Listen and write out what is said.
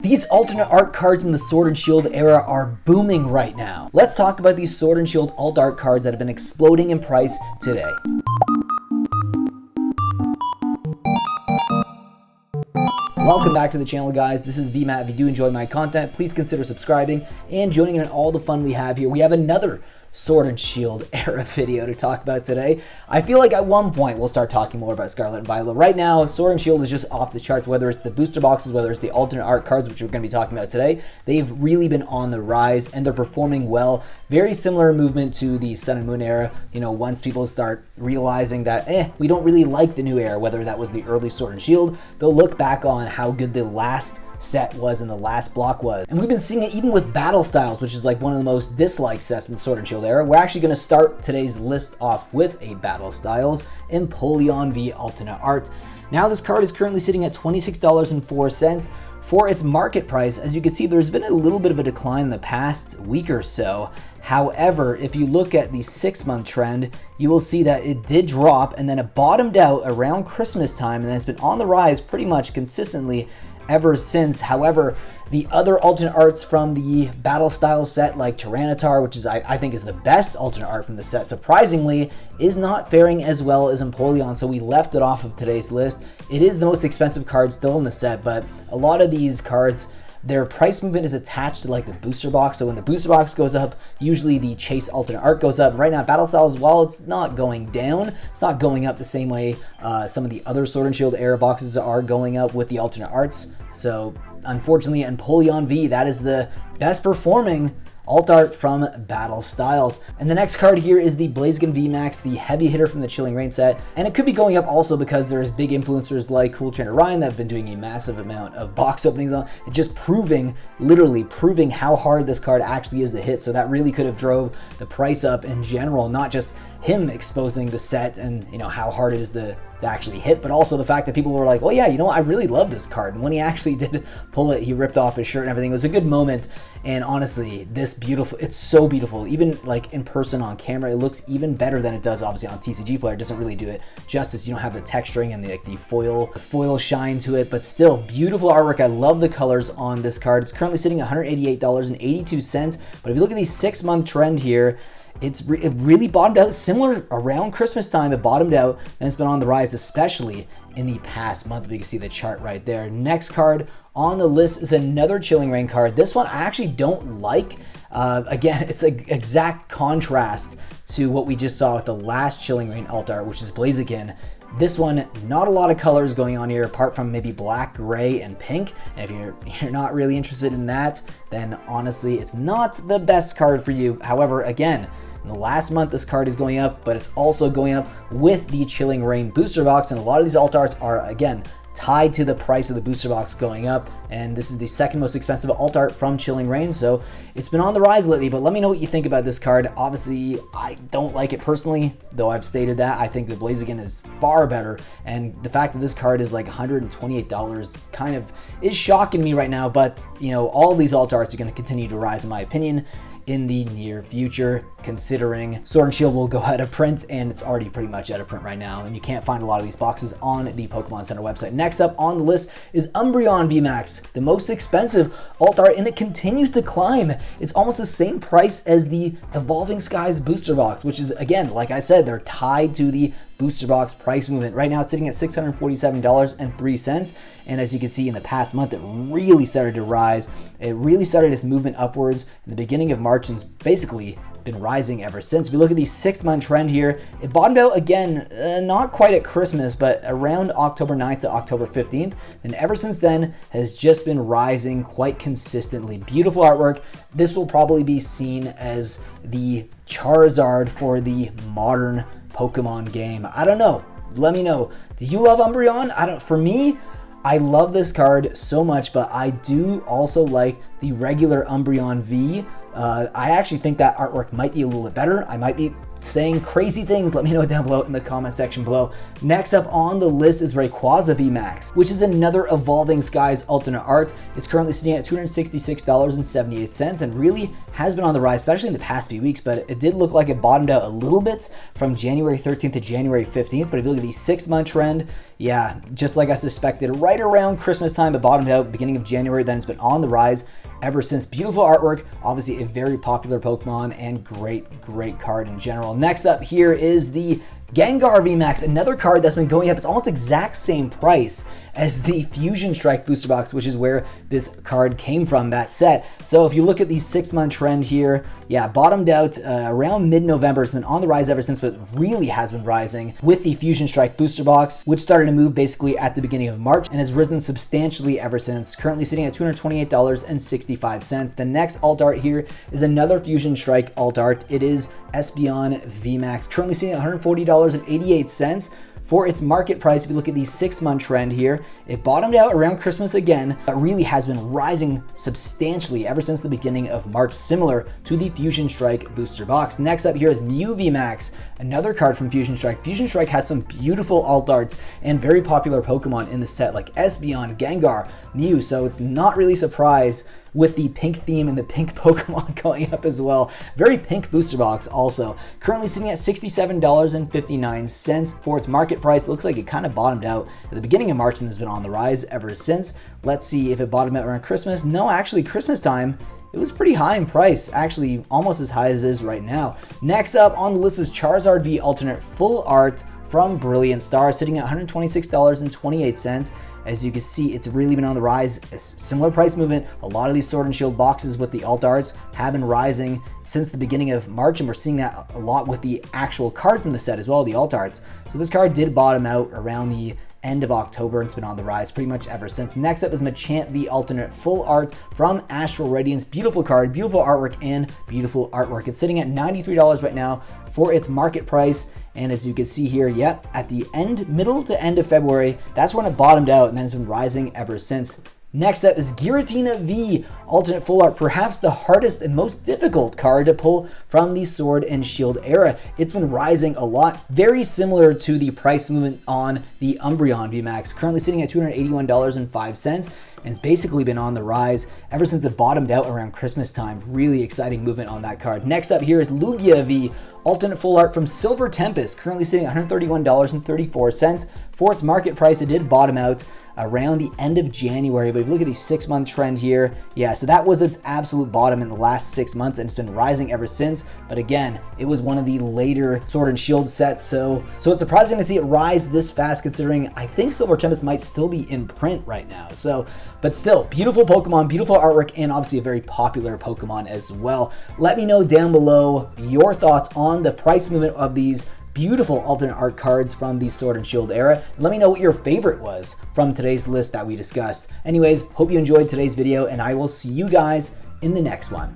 These alternate art cards in the Sword and Shield era are booming right now. Let's talk about these Sword and Shield alt art cards that have been exploding in price today. Welcome back to the channel, guys. This is VMAT. If you do enjoy my content, please consider subscribing and joining in all the fun we have here. We have another Sword and Shield era video to talk about today. I feel like at one point we'll start talking more about Scarlet and Violet. Right now, Sword and Shield is just off the charts, whether it's the booster boxes, whether it's the alternate art cards, which we're going to be talking about today. They've really been on the rise and they're performing well. Very similar movement to the Sun and Moon era. You know, once people start realizing that, we don't really like the new era, whether that was the early Sword and Shield, they'll look back on how good the last set was and the last block was. And we've been seeing it even with Battle Styles, which is like one of the most disliked sets in the Sword and Shield era. We're actually going to start today's list off with a Battle Styles Pokémon V alternate art. Now this card is currently sitting at $26.04 for its market price. As you can see, there's been a little bit of a decline in the past week or so. However, if you look at the 6-month trend, you will see that it did drop and then it bottomed out around Christmas time, and then it's been on the rise pretty much consistently ever since. However, the other alternate arts from the Battle Style set, like Tyranitar, which is I think is the best alternate art from the set, surprisingly, is not faring as well as Empoleon, so we left it off of today's list. It is the most expensive card still in the set, but a lot of these cards, their price movement is attached to like the booster box. So when the booster box goes up, usually the chase alternate art goes up. Right now, Battle Styles, while it's not going down, it's not going up the same way some of the other Sword and Shield era boxes are going up with the alternate arts. So unfortunately, Empoleon V, that is the best performing alt art from Battle Styles. And the next card here is the Blaziken VMAX, the heavy hitter from the Chilling Reign set. And it could be going up also because there's big influencers like Cool Trainer Ryan that have been doing a massive amount of box openings on it, just literally proving how hard this card actually is to hit. So that really could have drove the price up in general, not just him exposing the set and how hard it is to actually hit, but also the fact that people were like, oh yeah, I really love this card. And when he actually did pull it, he ripped off his shirt and everything. It was a good moment. And honestly, it's so beautiful. Even like in person on camera, it looks even better than it does obviously on TCG Player. It doesn't really do it justice. You don't have the texturing and the foil shine to it, but still beautiful artwork. I love the colors on this card. It's currently sitting at $188.82. But if you look at the 6-month trend here, it really bottomed out similar around Christmas time. It bottomed out and it's been on the rise, especially in the past month. We can see the chart right there. Next card on the list is another Chilling Reign card. This one I actually don't like. Again, it's an exact contrast to what we just saw with the last Chilling Reign alt art, which is Blaziken. This one, not a lot of colors going on here apart from maybe black, gray, and pink. And if you're not really interested in that, then honestly, it's not the best card for you. However, again, in the last month, this card is going up, but it's also going up with the Chilling Reign booster box. And a lot of these alt arts are, again, tied to the price of the booster box going up, and this is the second most expensive alt art from Chilling Reign, so it's been on the rise lately. But let me know what you think about this card. Obviously, I don't like it personally, though I've stated that. I think the Blaziken is far better, and the fact that this card is like $128 kind of is shocking me right now, but all these alt arts are going to continue to rise in my opinion in the near future, considering Sword and Shield will go out of print, and it's already pretty much out of print right now, and you can't find a lot of these boxes on the Pokémon Center website. Next up on the list is Umbreon VMAX, the most expensive alt art, and it continues to climb. It's almost the same price as the Evolving Skies booster box, which is, again, like I said, they're tied to the booster box price movement. Right now it's sitting at $647.03, and as you can see in the past month, it really started to rise. It really started its movement upwards in the beginning of March and it's basically been rising ever since. If you look at the 6-month trend here, it bottomed out again, not quite at Christmas, but around October 9th to October 15th, and ever since then has just been rising quite consistently. Beautiful artwork. This will probably be seen as the Charizard for the modern Pokemon game. I don't know. Let me know. Do you love Umbreon? For me, I love this card so much, but I do also like the regular Umbreon V. I actually think that artwork might be a little bit better. I might be saying crazy things. Let me know down below in the comment section below. Next up on the list is Rayquaza VMAX, which is another Evolving Skies alternate art. It's currently sitting at $266.78 and really has been on the rise, especially in the past few weeks, but it did look like it bottomed out a little bit from January 13th to January 15th. But if you look at the 6-month trend, yeah, just like I suspected, right around Christmas time, it bottomed out beginning of January, then it's been on the rise ever since. Beautiful artwork, obviously a very popular Pokemon and great card in general. Next up here is the Gengar VMAX, another card that's been going up. It's almost exact same price as the Fusion Strike booster box, which is where this card came from, that set. So if you look at the 6-month trend here, yeah, bottomed out around mid-November. It's been on the rise ever since, but really has been rising with the Fusion Strike booster box, which started to move basically at the beginning of March and has risen substantially ever since, currently sitting at $228.65. The next alt art here is another Fusion Strike alt art. It is Espeon VMAX, currently sitting at $140.88. For its market price, if you look at the 6-month trend here, it bottomed out around Christmas again, but really has been rising substantially ever since the beginning of March, similar to the Fusion Strike booster box. Next up here is Mew VMAX, another card from Fusion Strike. Fusion Strike has some beautiful alt arts and very popular Pokemon in the set, like Espeon, Gengar, Mew, so it's not really a surprise with the pink theme and the pink Pokemon going up as well. Very pink booster box also. Currently sitting at $67.59 for its market price. It looks like it kind of bottomed out at the beginning of March and has been on the rise ever since. Let's see if it bottomed out around Christmas. No, actually Christmas time, it was pretty high in price, actually almost as high as it is right now. Next up on the list is Charizard V alternate full art from Brilliant Star, sitting at $126.28. As you can see, it's really been on the rise. A similar price movement. A lot of these Sword and Shield boxes with the alt arts have been rising since the beginning of March, and we're seeing that a lot with the actual cards from the set as well, the alt arts. So this card did bottom out around the end of October and it's been on the rise pretty much ever since. Next up is Machamp V alternate full art from Astral Radiance. Beautiful card, beautiful artwork, and beautiful artwork. It's sitting at $93 right now for its market price. And as you can see here, yep, at the middle to end of February, that's when it bottomed out and then it's been rising ever since. Next up is Giratina V alternate full art, perhaps the hardest and most difficult card to pull from the Sword and Shield era. It's been rising a lot, very similar to the price movement on the Umbreon VMAX, currently sitting at $281.05. And it's basically been on the rise ever since it bottomed out around Christmas time. Really exciting movement on that card. Next up here is Lugia V alternate full art from Silver Tempest, currently sitting at $131.34. For its market price, it did bottom out around the end of January, but if you look at the 6-month trend here, yeah, so that was its absolute bottom in the last 6 months and it's been rising ever since. But again, it was one of the later Sword and Shield sets, so it's surprising to see it rise this fast, considering I think Silver Tempest might still be in print right now. So, but still, beautiful Pokemon, beautiful artwork, and obviously a very popular Pokemon as well. Let me know down below your thoughts on the price movement of these beautiful alternate art cards from the Sword and Shield era. And let me know what your favorite was from today's list that we discussed. Anyways, hope you enjoyed today's video and I will see you guys in the next one.